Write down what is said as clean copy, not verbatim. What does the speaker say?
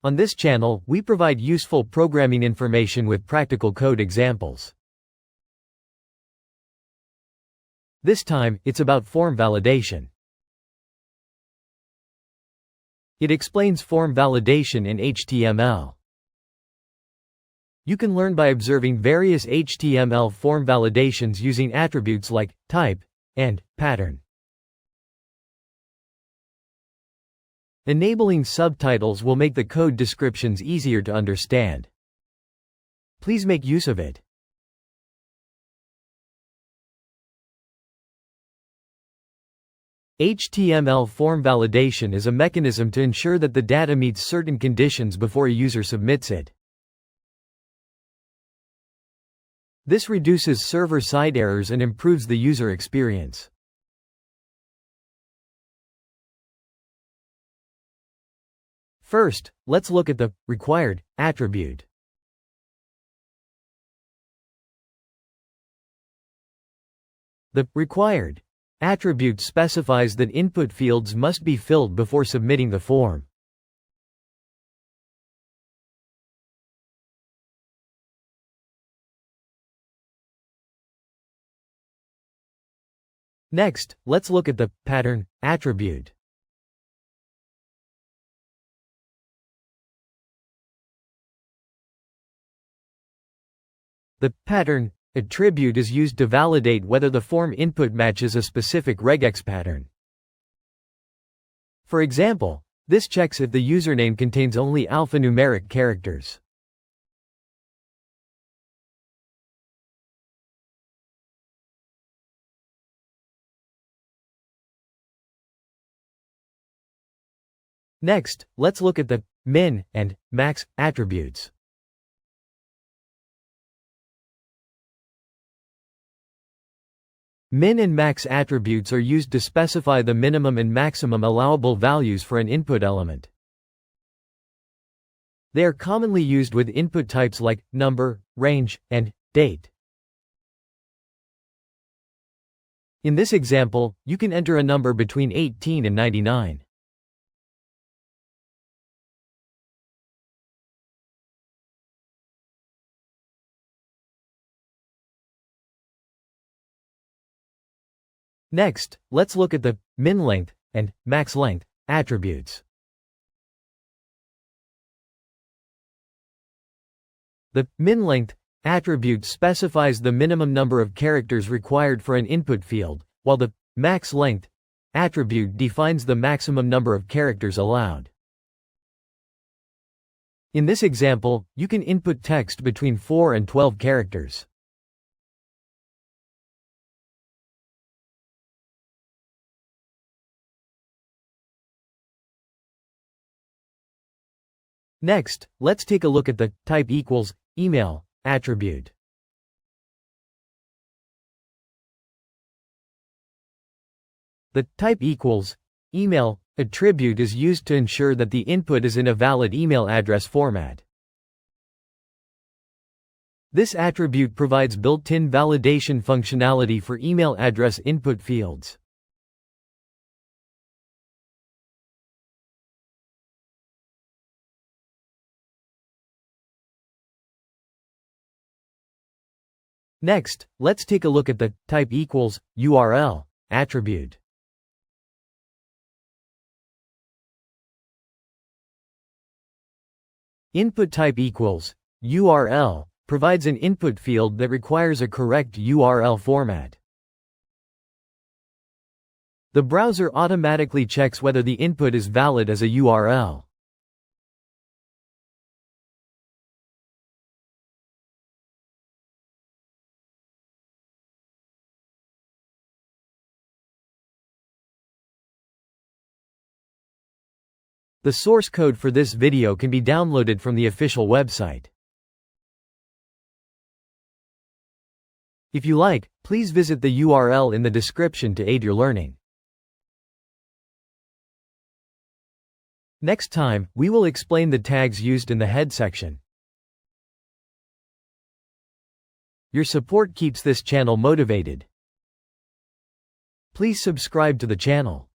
On this channel, we provide useful programming information with practical code examples. This time, it's about form validation. It explains form validation in HTML. You can learn by observing various HTML form validations using attributes like type and pattern. Enabling subtitles will make the code descriptions easier to understand. Please make use of it. HTML form validation is a mechanism to ensure that the data meets certain conditions before a user submits it. This reduces server-side errors and improves the user experience. First, let's look at the required attribute. The required attribute specifies that input fields must be filled before submitting the form. Next, let's look at the pattern attribute. The pattern attribute is used to validate whether the form input matches a specific regex pattern. For example, this checks if the username contains only alphanumeric characters. Next, let's look at the min and max attributes. Min and max attributes are used to specify the minimum and maximum allowable values for an input element. They are commonly used with input types like number, range, and date. In this example, you can enter a number between 18 and 99. Next, let's look at the min length and max length attributes. The min length attribute specifies the minimum number of characters required for an input field, while the max length attribute defines the maximum number of characters allowed. In this example, you can input text between 4 and 12 characters. Next, let's take a look at the type equals email attribute. The type equals email attribute is used to ensure that the input is in a valid email address format. This attribute provides built-in validation functionality for email address input fields. Next, let's take a look at the type equals URL attribute. Input type equals URL provides an input field that requires a correct URL format. The browser automatically checks whether the input is valid as a URL. The source code for this video can be downloaded from the official website. If you like, please visit the URL in the description to aid your learning. Next time, we will explain the tags used in the head section. Your support keeps this channel motivated. Please subscribe to the channel.